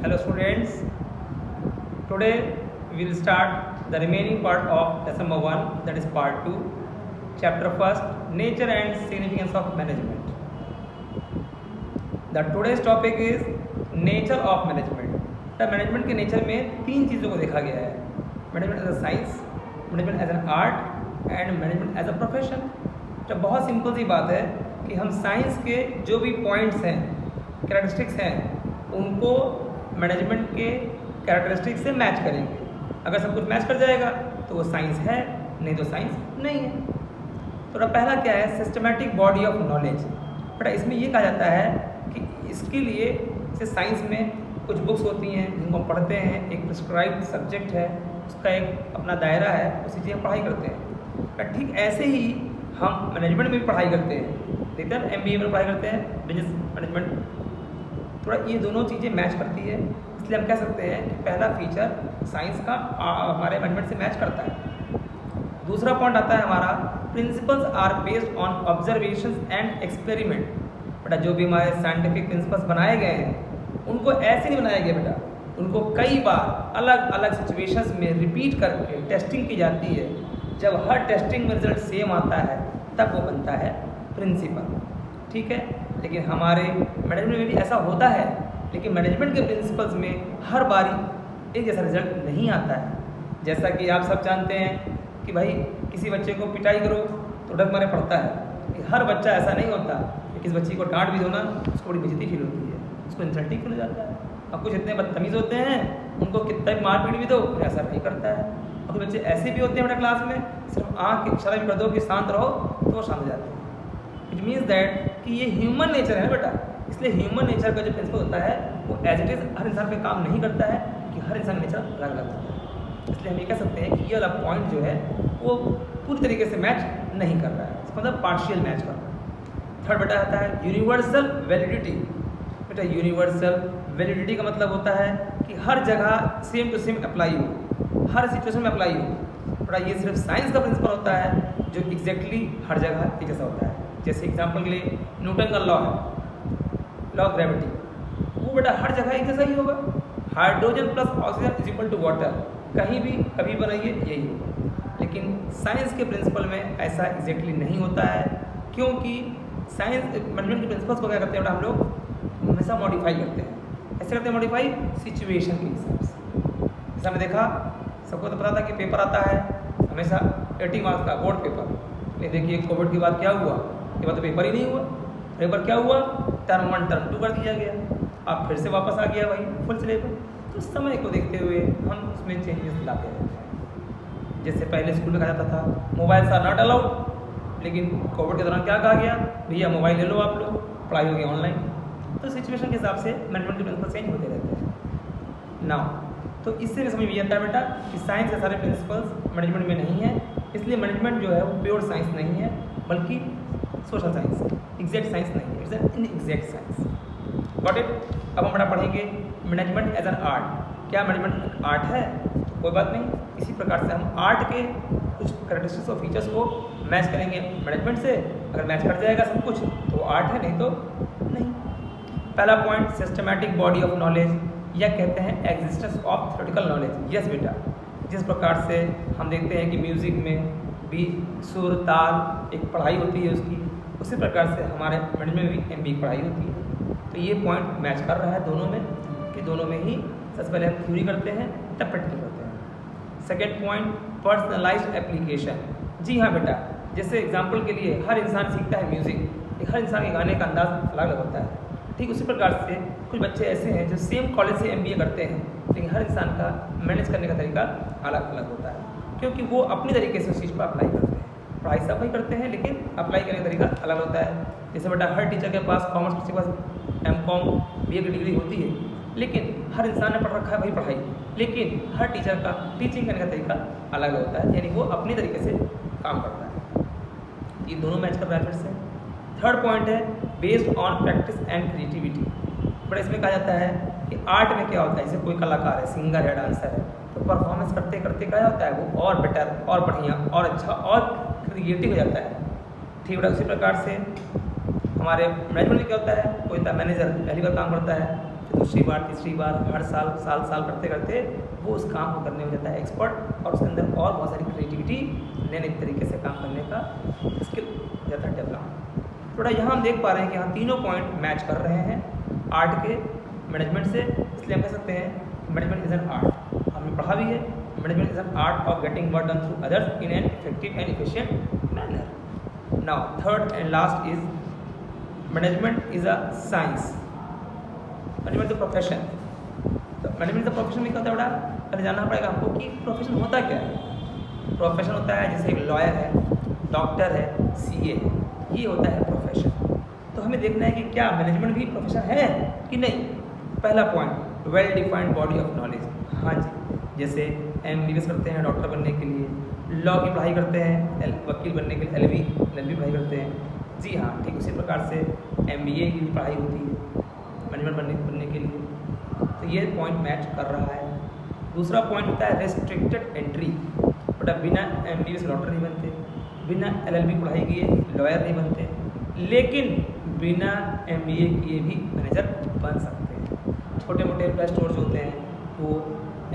Hello students, today we will start the remaining part of lesson number 1, that is part 2, chapter 1st, nature and significance of management. The today's topic is nature of management. The management के nature में तीन चीज़ों को देखा गया है, management as a science, management as an art and management as a profession. तो बहुत सिंपल सी बात है कि हम साइंस के जो भी पॉइंट्स हैं, कैरेक्टरिस्टिक्स हैं, उनको मैनेजमेंट के कैरेक्टरिस्टिक्स से मैच करेंगे. अगर सब कुछ मैच कर जाएगा तो वो साइंस है, नहीं तो साइंस नहीं है. तो पहला क्या है, सिस्टमैटिक बॉडी ऑफ नॉलेज. बेटा इसमें ये कहा जाता है कि इसके लिए जैसे साइंस में कुछ बुक्स होती हैं जिनको हम पढ़ते हैं, एक प्रिस्क्राइब्ड सब्जेक्ट है, उसका एक अपना दायरा है, उसी चीज़ हम पढ़ाई करते हैं. ठीक ऐसे ही हम मैनेजमेंट में भी पढ़ाई करते हैं. देखते हैं MBA में पढ़ाई करते हैं बिजनेस मैनेजमेंट. थोड़ा ये दोनों चीज़ें मैच करती है, इसलिए हम कह सकते हैं कि पहला फीचर साइंस का हमारे मैनेजमेंट से मैच करता है. दूसरा पॉइंट आता है हमारा, principles are based on observations and experiment. बेटा जो भी हमारे साइंटिफिक प्रिंसिपल्स बनाए गए हैं उनको ऐसे नहीं बनाया गया बेटा, उनको कई बार अलग अलग सिचुएशंस में रिपीट करके टेस्टिंग की जाती है. जब हर टेस्टिंग में रिजल्ट सेम आता है तब वो बनता है प्रिंसिपल. ठीक है, लेकिन हमारे मैनेजमेंट में भी ऐसा होता है, लेकिन मैनेजमेंट के प्रिंसिपल्स में हर बारी एक जैसा रिजल्ट नहीं आता है. जैसा कि आप सब जानते हैं कि भाई किसी बच्चे को पिटाई करो तो डर मारे पड़ता है. हर बच्चा ऐसा नहीं होता कि किसी बच्चे को डांट भी दो ना उसको बड़ी बेइज्जती फील होती है, उसको इंसल्टिंग फील हो जाता है. और कुछ इतने बदतमीज़ होते हैं, उनको कितना भी मार पीट भी दो फिर ऐसा नहीं करता है. और कुछ बच्चे ऐसे भी होते हैं बेटा क्लास में, सिर्फ आँख के इशारा भी कर दो कि शांत रहो तो वो शांत हो जाते हैं. इट मीन्स दैट कि ये ह्यूमन नेचर है ना बेटा. इसलिए ह्यूमन नेचर का जो प्रिंसिपल होता है वो एज इट इज़ हर इंसान पे काम नहीं करता है, कि हर इंसान का नेचर अलग अलग होता है. इसलिए हम ये कह सकते हैं कि ये वाला पॉइंट जो है वो पूरी तरीके से मैच नहीं कर रहा है, इसका मतलब पार्शियल मैच कर रहा है. थर्ड बेटा आता है यूनिवर्सल वैलिडिटी. बेटा यूनिवर्सल वैलिडिटी का मतलब होता है कि हर जगह सेम टू सेम अप्लाई हो, हर सिचुएशन में अप्लाई हो. बेटा ये सिर्फ साइंस का प्रिंसिपल होता है जो एग्जैक्टली हर जगह एक जैसा होता है. जैसे एग्जाम्पल के लिए न्यूटन का लॉ है, लॉ ऑफ ग्रेविटी, वो बेटा हर जगह एक जैसा ही होगा. Hydrogen plus oxygen is equal to water, कहीं भी कभी बनाइए यही होगा. लेकिन साइंस के प्रिंसिपल में ऐसा एग्जैक्टली नहीं होता है, क्योंकि साइंस मैनेजमेंट के प्रिंसिपल्स को क्या करते हैं बेटा हम लोग हमेशा मॉडिफाई करते हैं. ऐसे करते हैं मॉडिफाई सिचुएशन के हिसाब से. जैसा हमने देखा, सबको तो पता था कि पेपर आता है हमेशा 80 मार्क्स का बोर्ड पेपर. ये देखिए कोविड के बाद क्या हुआ, ये बात तो पेपर ही नहीं हुआ. पेपर क्या हुआ, टर्म 1 टर्म 2 कर दिया गया. अब फिर से वापस आ गया भाई फुल सिलेबस. तो समय को देखते हुए हम उसमें चेंजेस लाते रहते हैं. जैसे पहले स्कूल में कहा जाता था मोबाइल्स आर नॉट अलाउड, लेकिन कोविड के दौरान क्या कहा गया, भैया मोबाइल ले लो आप लोग, पढ़ाई होगी ऑनलाइन. तो सिचुएशन के हिसाब से मैनेजमेंट के प्रिंसिपल चेंज होते रहते हैं. नाउ तो इससे भी समझ में आता है बेटा कि साइंस के सारे प्रिंसिपल्स मैनेजमेंट में नहीं है. इसलिए मैनेजमेंट जो है वो प्योर साइंस नहीं है, बल्कि सोशल साइंस, एग्जैक्ट साइंस नहीं है, it's an inexact science. Got it. अब हम बड़ा पढ़ेंगे मैनेजमेंट एज एन आर्ट. क्या मैनेजमेंट आर्ट है? कोई बात नहीं. इसी प्रकार से हम आर्ट के कुछ कैरेक्टरिस्टिक्स और फीचर्स को मैच करेंगे मैनेजमेंट से. अगर मैच कर जाएगा सब कुछ तो आर्ट है, नहीं तो नहीं. पहला point, systematic body of knowledge, या कहते हैं existence of theoretical knowledge. Yes बेटा, जिस प्रकार से हम देखते हैं कि म्यूज़िक में भी सुर ताल एक पढ़ाई होती है उसकी, उसी प्रकार से हमारे मैनेजमेंट में भी MBA की पढ़ाई होती है. तो ये पॉइंट मैच कर रहा है दोनों में, कि दोनों में ही सबसे पहले हम थ्योरी करते हैं तब प्रैक्टिकल करते हैं. Second point, personalised application. जी हाँ बेटा, जैसे एग्जाम्पल के लिए हर इंसान सीखता है म्यूज़िक, हर इंसान के गाने का अंदाज अलग अलग होता है. ठीक उसी प्रकार से कुछ बच्चे ऐसे हैं जो सेम कॉलेज से MBA करते हैं, लेकिन हर इंसान का मैनेज करने का तरीका अलग अलग होता है, क्योंकि वो अपनी तरीके से उस चीज़ को अप्लाई करते हैं. पढ़ाई सब ही करते हैं, लेकिन अप्लाई करने का तरीका अलग होता है. जैसे बेटा हर टीचर के पास कॉमर्स किसी के पास MCOM BA की डिग्री होती है, लेकिन हर इंसान ने पढ़ रखा है वही पढ़ाई, लेकिन हर टीचर का टीचिंग करने का तरीका अलग होता है, यानी वो अपनी तरीके से काम करता है. ये दोनों मैच कर रहा है फिर से. थर्ड पॉइंट है based on practice and creativity. But इसमें कहा जाता है कि आर्ट में क्या होता है, जैसे कोई कलाकार है, सिंगर है, डांसर है, तो परफॉर्मेंस करते करते क्या होता है वो और बेटर और बढ़िया और अच्छा और क्रिएटिव हो जाता है. ठीक है, उसी प्रकार से हमारे मैनेजमेंट में क्या होता है, कोई होता है मैनेजर, पहली बार काम करता है, दूसरी बार तीसरी बार हर साल साल करते करते वो उस काम को करने में जाता है एक्सपर्ट, और उसके अंदर और बहुत सारी क्रिएटिविटी, नए नए तरीके से काम करने का स्किल जाता है डेवलप। थोड़ा यहाँ हम देख पा रहे हैं कि यहाँ तीनों पॉइंट मैच कर रहे हैं आर्ट के मैनेजमेंट से, इसलिए हम कह सकते हैं मैनेजमेंट इज एन आर्ट। हमने पढ़ा भी है, management is an art of getting work done through others in an effective and efficient manner. Now third and last is management is a science, management the profession. तो management the profession में क्या होता है बेटा, पहले जानना पड़ेगा हमको कि प्रोफेशन होता क्या है। प्रोफेशन होता है जैसे एक लॉयर है, डॉक्टर है, सीए है, ये होता है प्रोफेशन। तो हमें देखना है कि क्या मैनेजमेंट भी प्रोफेशन है कि नहीं। पहला point, well defined body of knowledge. हाँ जी, जैसे MBBS करते हैं डॉक्टर बनने के लिए, लॉ की पढ़ाई करते हैं वकील बनने के लिए, LLB पढ़ाई करते हैं। जी हाँ, ठीक उसी प्रकार से MBA की भी पढ़ाई होती है मैनेजमेंट बनने के लिए। तो ये पॉइंट मैच कर रहा है। दूसरा पॉइंट होता है रेस्ट्रिक्टेड एंट्री, बट बिना MBBS डॉक्टर नहीं बनते, बिना LLB पढ़ाई किए लॉयर नहीं बनते, लेकिन बिना MBA किए भी मैनेजर बन सकते हैं। छोटे मोटे एम्प्लॉय स्टोर्स होते हैं वो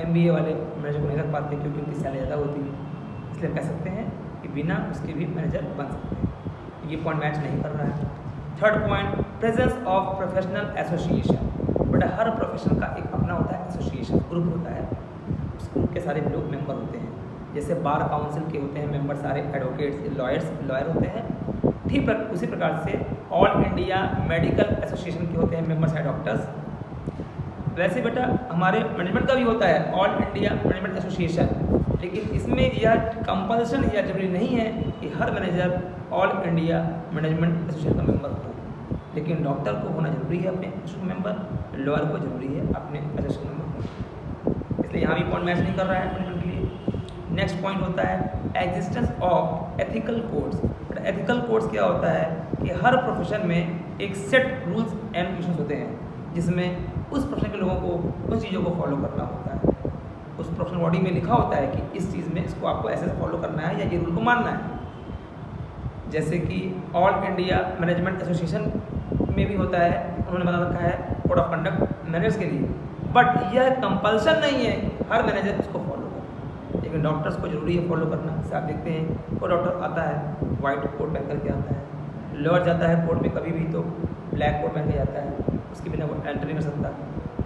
MBA वाले मैनेजर को नहीं रख पाते क्योंकि उनकी सैलरी ज़्यादा होती है, इसलिए कह सकते हैं कि बिना उसके भी मैनेजर बन सकते हैं। ये पॉइंट मैच नहीं कर रहा है। Third point, presence of professional association. But her profession का एक अपना होता है एसोसिएशन, ग्रुप होता है, उस ग्रुप के सारे लोग मेंबर होते हैं। जैसे बार काउंसिल के होते हैं मेंबर सारे एडवोकेट्स लॉयर होते हैं, ठीक उसी प्रकार से ऑल इंडिया मेडिकल एसोसिएशन के होते हैं मेंबर्स है डॉक्टर्स। वैसे बेटा हमारे मैनेजमेंट का भी होता है ऑल इंडिया मैनेजमेंट एसोसिएशन, लेकिन इसमें यह कंपल्सन या जरूरी नहीं है कि हर manager all India management association का मेंबर हो, लेकिन डॉक्टर को होना जरूरी है अपने एसोसिएशन मेंबर, लॉयर को जरूरी है अपने एसोसिएशन मेंबर, इसलिए यहाँ भी पॉइंट मैच नहीं कर रहा है मैनेजमेंट के लिए। नेक्स्ट पॉइंट होता है existence of ethical codes. Ethical codes क्या होता है कि हर प्रोफेशन में एक सेट रूल्स एंड रेगुलेशंस होते हैं जिसमें उस प्रोफेशन के लोगों को उस चीज़ों को फॉलो करना होता है। उस प्रोफेशनल बॉडी में लिखा होता है कि इस चीज़ में इसको आपको ऐसे फॉलो करना है या ये रूल को मानना है। जैसे कि ऑल इंडिया मैनेजमेंट एसोसिएशन में भी होता है, उन्होंने बना रखा है कोड ऑफ कंडक्ट मैनेजर्स के लिए, बट यह कंपल्सन नहीं है हर मैनेजर इसको फॉलो करे, लेकिन डॉक्टर्स को जरूरी है फॉलो करना। जैसे आप देखते हैं कोई डॉक्टर आता है वाइट कोट पहन करके आता है, लॉयर जाता है कोर्ट में कभी भी तो ब्लैक कोट पहन के जाता है, उसके बिना वो एंट्री नहीं कर सकता।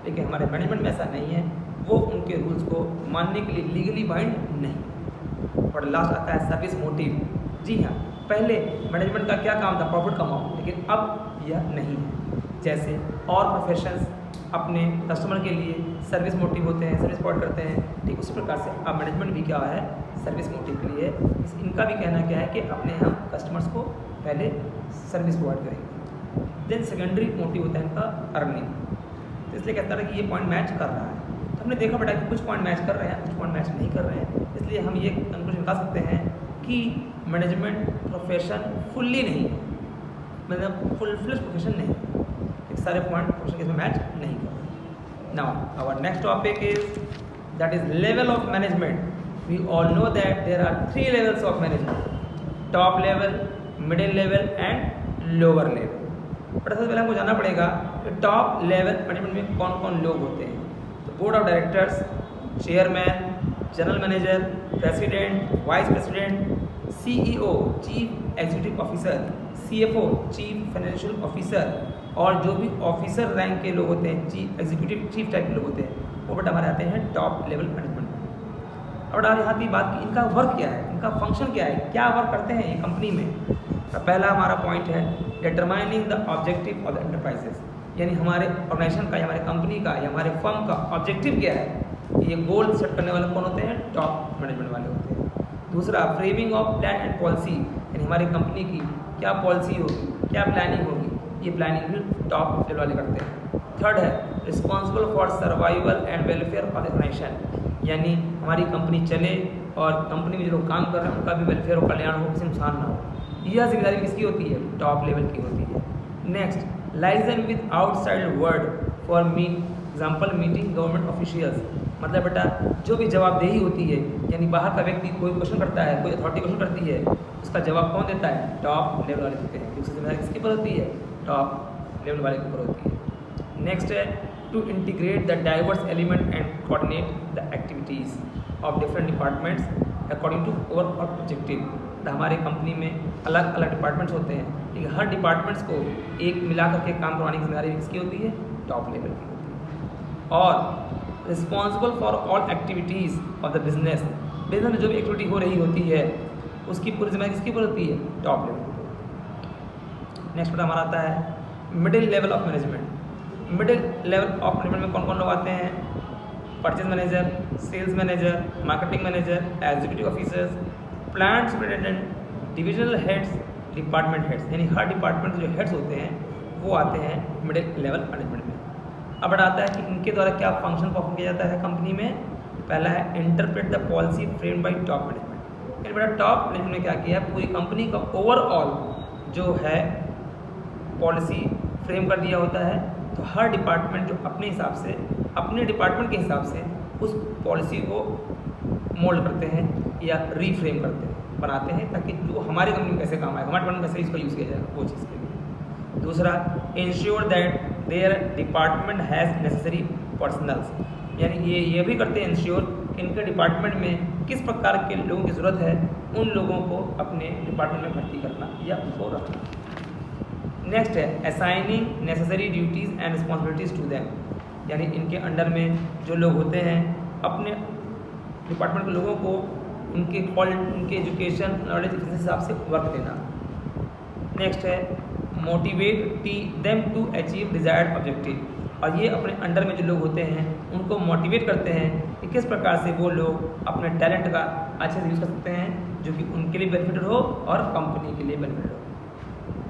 लेकिन हमारे मैनेजमेंट में ऐसा नहीं है, वो उनके रूल्स को मानने के लिए लीगली बाइंड नहीं। और लास्ट आता है सर्विस मोटिव। जी हाँ, पहले मैनेजमेंट का क्या काम था, प्रॉफिट कमाओ, लेकिन अब यह नहीं है। जैसे और प्रोफेशंस अपने कस्टमर के लिए सर्विस मोटिव होते हैं, सर्विस प्रोवाइड करते हैं, ठीक उसी प्रकार से अब मैनेजमेंट भी क्या है, सर्विस मोटिव के लिए। इनका भी कहना क्या है कि अपने हम कस्टमर्स को पहले सर्विस प्रोवाइड करेंगे, देन सेकेंडरी मोटिव होता है इनका अर्निंग। तो इसलिए कहता है कि ये पॉइंट मैच कर रहा है। तो हमने देखा बेटा कि कुछ पॉइंट मैच कर रहे हैं, कुछ पॉइंट मैच नहीं कर रहे हैं, इसलिए हम ये कंक्लूजन निकाल सकते हैं कि मैनेजमेंट प्रोफेशन फुल्ली नहीं है, मतलब फुल फ्लेज प्रोफेशन नहीं है। एक सारे पॉइंट प्रोफेशन के इसमें मैच नहीं कर रहे। Now our next topic is that is level of management. We all know that there are 3 levels of management, top level, middle level and lower level. But सबसे पहले हमको जानना पड़ेगा कि टॉप लेवल मैनेजमेंट में कौन कौन लोग होते हैं। तो board of directors, chairman, general manager, president, vice president, CEO chief executive officer, CFO chief financial officer, और जो भी ऑफिसर रैंक के लोग होते हैं, चीफ एग्जीक्यूटिव चीफ टाइप के लोग होते हैं, वो बेटा हमारे आते हैं टॉप लेवल मैनेजमेंट। और यहाँ की बात की इनका वर्क क्या है, इनका फंक्शन क्या है, क्या वर्क करते हैं ये कंपनी में। तो पहला हमारा पॉइंट है determining the objective of the enterprises, यानी हमारे ऑर्गेनाइजेशन का या हमारे कंपनी का या हमारे फर्म का ऑब्जेक्टिव क्या है। ये गोल सेट करने वाले कौन होते हैं, टॉप मैनेजमेंट वाले होते हैं। दूसरा framing of plan and policy, यानी हमारी कंपनी की क्या पॉलिसी होगी, क्या प्लानिंग होगी, ये प्लानिंग भी टॉप लेवल वाले करते हैं। थर्ड है responsible for survival and welfare of the organisation, यानी हमारी कंपनी चले और कंपनी में जो लोग काम कर रहे हैं उनका भी वेलफेयर हो, कल्याण हो, किसी नुकसान ना हो। यह जिम्मेदारी किसकी होती है, टॉप लेवल की होती है। Next liaison with outside word for example meeting government officials, मतलब बेटा जो भी जवाबदेही होती है, यानी बाहर का व्यक्ति कोई क्वेश्चन करता है, कोई अथॉरिटी क्वेश्चन करती है, उसका जवाब कौन देता है, टॉप लेवल वाले देते हैं। उसकी जिम्मेदारी किसके ऊपर होती है, टॉप लेवल वाले के ऊपर होती है। नेक्स्ट है to integrate the diverse element and coordinate the activities of different departments according to overall objective। हमारे कंपनी में अलग अलग डिपार्टमेंट्स होते हैं, ठीक है, हर डिपार्टमेंट्स को एक मिला करके काम करवाने की जिम्मेदारी किसकी होती है? टॉप लेवल की होती है। और responsible for all activities of the business में जो भी एक्टिविटी हो रही होती है उसकी पूरी जिम्मेदारी किसकी ऊपर होती है? टॉप लेवल की। नेक्स्ट पर हमारा आता है middle level of management. Middle level of management में कौन कौन लोग आते हैं? Purchase manager, sales manager, marketing manager, executive officers, plant superintendent, divisional heads, department heads, यानी हर डिपार्टमेंट के जो हेड्स होते हैं वो आते हैं मिडिल लेवल मैनेजमेंट में। अब आता है कि इनके द्वारा क्या फंक्शन परफॉर्म किया जाता है कंपनी में। पहला है interpret the policy frame by top management. यानी बड़ा टॉप मैनेजमेंट ने क्या किया, पूरी कंपनी का ओवरऑल जो है पॉलिसी फ्रेम कर दिया होता है। तो हर डिपार्टमेंट जो अपने हिसाब से, अपने डिपार्टमेंट के हिसाब से उस पॉलिसी को मोल्ड करते हैं या रीफ्रेम करते हैं, बनाते हैं, ताकि जो हमारे कंपनी में कैसे काम आए, हमारे डिपार्टमेंट में कैसे इसका यूज़ किया जाएगा वो चीज़ के लिए। दूसरा, ensure that their department has necessary personnels, यानी ये भी करते हैं इंश्योर कि इनके डिपार्टमेंट में किस प्रकार के लोगों की ज़रूरत है, उन लोगों को अपने डिपार्टमेंट में भर्ती करना या उनको रखना। नेक्स्ट है assigning necessary duties and responsibilities to them, यानी इनके अंडर में जो लोग होते हैं अपने डिपार्टमेंट के लोगों को उनके एजुकेशन नॉलेज के हिसाब से वर्क देना। नेक्स्ट है motivate them to achieve desired objective, और ये अपने अंडर में जो लोग होते हैं उनको मोटिवेट करते हैं कि किस प्रकार से वो लोग अपने टैलेंट का अच्छे से यूज़ कर सकते हैं, जो कि उनके लिए बेनिफिटेड हो और कंपनी के लिए बेनिफिटेड हो।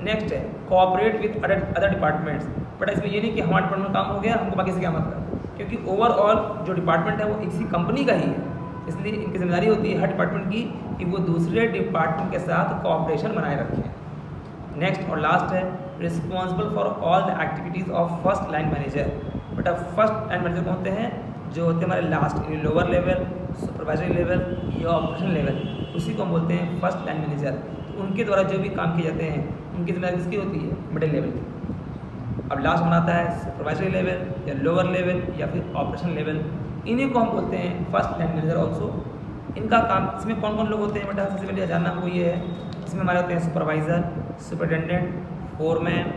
नेक्स्ट है cooperate with other departments, but इसमें ये नहीं कि हमारे डिपार्टमेंट में काम हो गया हमको बाकी से क्या मतलब, क्योंकि ओवरऑल जो डिपार्टमेंट है वो इसी कंपनी का ही है, इसलिए इनकी जिम्मेदारी होती है हर डिपार्टमेंट की कि वो दूसरे डिपार्टमेंट के साथ कोऑपरेशन बनाए रखें। नेक्स्ट और लास्ट है responsible for all the activities of first line manager. बेटा फर्स्ट लाइन मैनेजर कौन होते हैं? जो होते हैं हमारे last lower level, supervisory level या ऑपरेशन लेवल, उसी को हम बोलते हैं फर्स्ट लाइन मैनेजर। तो उनके द्वारा जो भी काम किए जाते हैं उनकी जिम्मेदारी किसकी होती है? मिडिल लेवल की। अब लास्ट बनाता है सुपरवाइजरी लेवल या लोअर लेवल या फिर ऑपरेशन लेवल, इन्हीं को हम बोलते हैं फर्स्ट लाइन मैनेजर ऑल्सो। इनका काम, इसमें कौन कौन लोग होते हैं बेटा? सबसे पहले जानना वो ये है, इसमें हमारे होते हैं सुपरवाइज़र, सुपरिटेंडेंट, फोरमैन,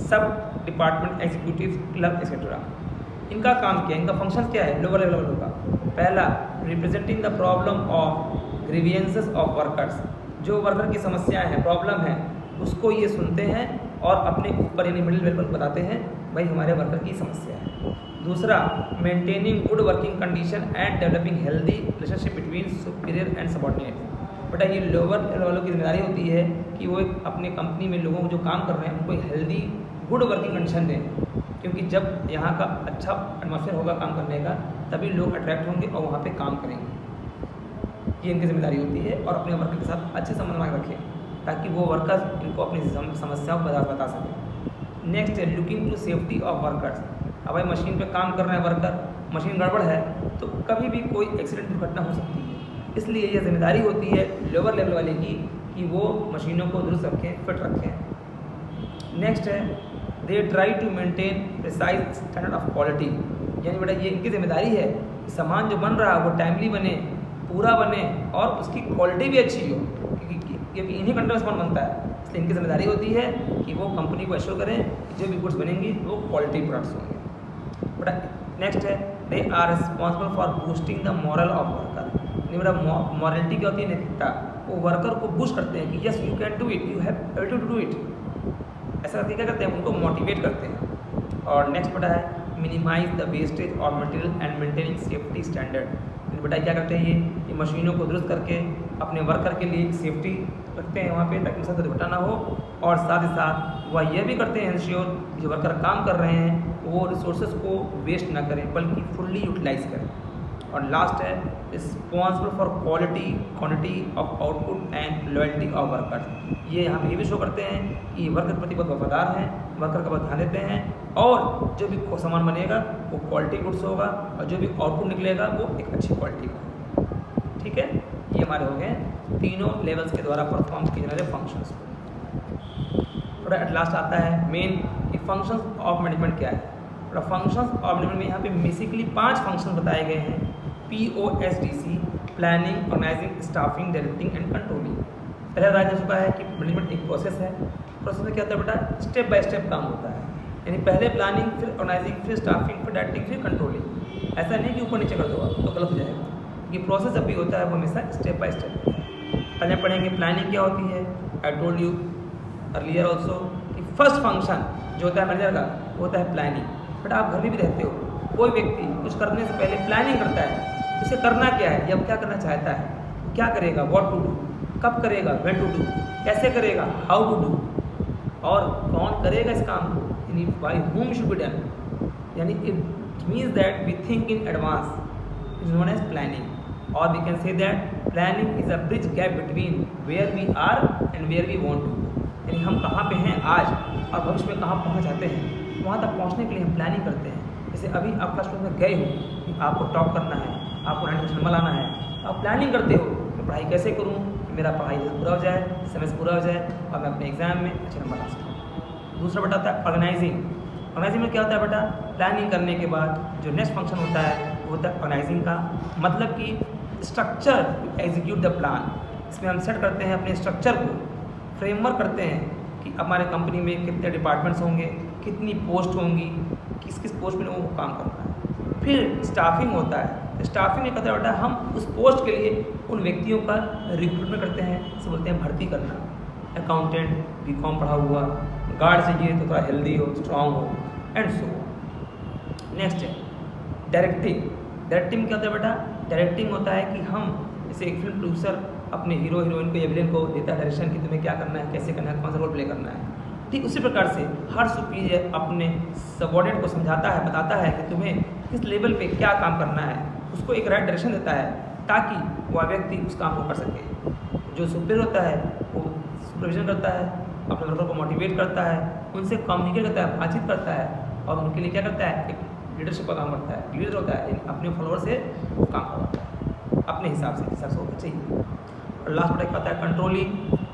सब डिपार्टमेंट एग्जीक्यूटिव, क्लर्क एक्सेट्रा। इनका काम क्या है, इनका फंक्शन क्या है लोअर लेवल का? पहला, representing the problem of grievances of workers, जो वर्कर की समस्याएं हैं, प्रॉब्लम है, उसको ये सुनते हैं और अपने ऊपर यानी मिडिल लेवल पर बताते हैं भाई हमारे वर्कर की समस्या है। दूसरा, maintaining good working condition and developing healthy relationship between superior and subordinate. बेटा ये लोअर लेवल वालों की जिम्मेदारी होती है कि वो एक अपने कंपनी में लोगों को जो काम कर रहे हैं उनको हेल्दी गुड वर्किंग कंडीशन दें, क्योंकि जब यहाँ का अच्छा एटमॉस्फेयर होगा काम करने का तभी लोग अट्रैक्ट होंगे और वहाँ पे काम करेंगे। ये इनकी जिम्मेदारी होती है, और अपने वर्कर के साथ अच्छे संबंध बना रखें ताकि वो वर्कर्स इनको अपनी समस्याओं को बता सकें। नेक्स्ट है looking to safety of workers. अब भाई मशीन पे काम कर रहे हैं वर्कर, मशीन गड़बड़ है तो कभी भी कोई एक्सीडेंट दुर्घटना हो सकती है, इसलिए ये जिम्मेदारी होती है लोअर लेवल वाले की कि वो मशीनों को दुरुस्त रखें, फिट रखें। नेक्स्ट है they try to maintain precise standard of quality, यानी बेटा ये इनकी जिम्मेदारी है कि सामान जो बन रहा है वो टाइमली बने, पूरा बने और उसकी क्वालिटी भी अच्छी हो, क्योंकि इन्हीं कंट्री में सामान बनता है, इसलिए इनकी जिम्मेदारी होती है कि वो कंपनी को एश्योर करें कि जो भी गुड्स बनेंगी वो क्वालिटी प्रोडक्ट्स होंगे। बट नेक्स्ट है they are responsible for boosting the morale of worker, यानी बेटा मॉरलिटी क्या होती है? नैतिकता। वो वर्कर को बूस्ट करते हैं कि yes you can do it, you have ability to do it, ऐसा करके क्या करते हैं? उनको मोटिवेट करते हैं। और नेक्स्ट बेटा है minimise the wastage of material and maintaining safety standard. बेटा क्या करते हैं? ये मशीनों को दुरुस्त करके अपने वर्कर के लिए सेफ्टी रखते हैं वहाँ पे ताकि उनसे दुर्घटना ना हो, और साथ ही साथ वह यह भी करते हैं इंश्योर जो वर्कर काम कर रहे हैं वो रिसोर्सेज को वेस्ट ना करें बल्कि फुल्ली यूटिलाइज करें। और लास्ट है responsible for quality quantity of output and loyalty of workers. ये हम ये भी शो करते हैं कि वर्कर के प्रति बहुत वफादार हैं, वर्कर का बहुत ध्यान देते हैं, और जो भी सामान बनेगा वो क्वालिटी गुड्स होगा और जो भी आउटपुट निकलेगा वो एक अच्छी क्वालिटी का। ठीक है, ये हमारे हो गए तीनों लेवल्स के द्वारा परफॉर्म किए जाने वाले फंक्शंस। थोड़ा एट लास्ट आता है मेन कि फंक्शंस ऑफ मैनेजमेंट क्या है। फंक्शंस ऑफ मैनेजमेंट में यहाँ पे बेसिकली 5 फंक्शन बताए गए हैं, POSDC, planning, organising, staffing, directing and controlling. पहले बताया जा चुका है कि मैनेजमेंट एक प्रोसेस है। प्रोसेस में क्या होता है बेटा, स्टेप बाय स्टेप काम होता है, यानी पहले प्लानिंग, फिर ऑर्गेनाइजिंग, फिर स्टाफिंग, फिर डायरेक्टिंग, फिर कंट्रोलिंग। ऐसा नहीं कि ऊपर नीचे कर दो आप तो गलत हो जाएगा। ये प्रोसेस जब भी होता है वो हमेशा स्टेप बाय स्टेप होता है। पहले पढ़ेंगे प्लानिंग क्या होती है। I told you earlier also कि फर्स्ट फंक्शन जो होता है मैनेजर का वो होता है प्लानिंग। बट आप घर में भी रहते हो, कोई व्यक्ति कुछ करने से पहले प्लानिंग करता है, उसे करना क्या है, या क्या करना चाहता है, क्या करेगा, व्हाट टू डू, कब करेगा, व्हेन टू डू, कैसे करेगा, हाउ टू डू, और कौन करेगा इस काम को, यानी by whom should be done, यानी it means that we think in advance, is known as planning. और we can say that planning is a bridge gap between where we are and where we want to, यानी हम कहाँ पे हैं आज और भविष्य में कहाँ पहुँच जाते हैं, वहाँ तक पहुँचने के लिए हम प्लानिंग करते हैं। जैसे अभी आप क्लासरूम में गए हो कि आपको टॉप करना है, आपको 90% नंबर लाना है, आप प्लानिंग करते हो मैं पढ़ाई कैसे करूँ, मेरा पढ़ाई पूरा हो जाए, समय से पूरा हो जाए और मैं अपने एग्जाम में अच्छे नंबर ला सकूँ। दूसरा बेटा होता है ऑर्गेनाइजिंग। ऑर्गेनाइजिंग में क्या होता है बेटा, प्लानिंग करने के बाद जो नेक्स्ट फंक्शन होता है वो होता है ऑर्गेनाइजिंग का, मतलब कि structure to execute the plan. इसमें हम सेट करते हैं अपने स्ट्रक्चर को, फ्रेमवर्क करते हैं कि हमारे कंपनी में कितने डिपार्टमेंट्स होंगे, कितनी पोस्ट होंगी, किस किस पोस्ट में वो काम करना है। फिर स्टाफिंग होता है। स्टाफिंग में कहता है बेटा हम उस पोस्ट के लिए उन व्यक्तियों का रिक्रूटमेंट करते हैं, इसे बोलते हैं भर्ती करना। अकाउंटेंट, बीकॉम पढ़ा हुआ, गार्ड चाहिए तो थोड़ा हेल्दी हो, स्ट्रांग हो, एंड सो। नेक्स्ट है डायरेक्टिंग। डायरेक्टिंग क्या होता है बेटा, डायरेक्टिंग होता है कि हम जैसे एक फिल्म प्रोड्यूसर अपने हीरो हीरोइन को या विलेन को देता है डायरेक्शन कि तुम्हें क्या करना है, कैसे करना है, कौन सा रोल प्ले करना है। ठीक उसी प्रकार से हर सुपीरियर अपने सबऑर्डिनेट को समझाता है, बताता है कि तुम्हें किस लेवल पे क्या काम करना है, उसको एक राइट डायरेक्शन देता है ताकि वह व्यक्ति उस काम को कर सके। जो सुपीरियर होता है वो सुपरविजन करता है, अपने वर्कर को मोटिवेट करता है, उनसे कम्युनिकेट करता है, बातचीत करता है और उनके लिए क्या करता है, एक लीडरशिप का काम करता है। लीडर होता है अपने फॉलोअर से वो काम करवाता है अपने हिसाब से होना चाहिए। और लास्ट बेटा क्या होता है कंट्रोलिंग।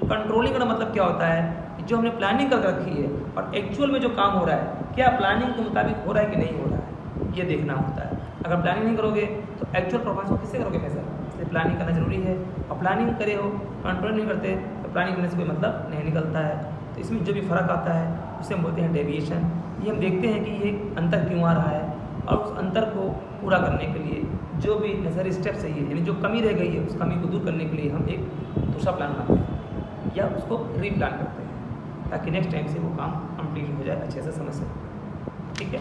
कंट्रोलिंग का मतलब क्या होता है, जो हमने प्लानिंग कर रखी है और एक्चुअल में जो काम हो रहा है क्या प्लानिंग के मुताबिक हो रहा है कि नहीं हो रहा है, ये देखना होता है। अगर प्लानिंग नहीं करोगे तो एक्चुअल परफॉर्मेंस को किससे करोगे मेजर, इसलिए प्लानिंग करना जरूरी है। और प्लानिंग करे हो कंट्रोल नहीं करते तो प्लानिंग करने से कोई मतलब नहीं निकलता है। तो इसमें जो भी फ़र्क आता है उसे हम बोलते हैं डेविएशन। ये हम देखते हैं कि ये अंतर क्यों आ रहा है और उस अंतर को पूरा करने के लिए जो भी नेसेसरी स्टेप चाहिए, यानी जो कमी रह गई है उस कमी को दूर करने के लिए हम एक दूसरा प्लान बनाते हैं या उसको रीप्लान करते हैं ताकि नेक्स्ट टाइम से वो काम कंप्लीट हो जाए अच्छे से समय से। ठीक है।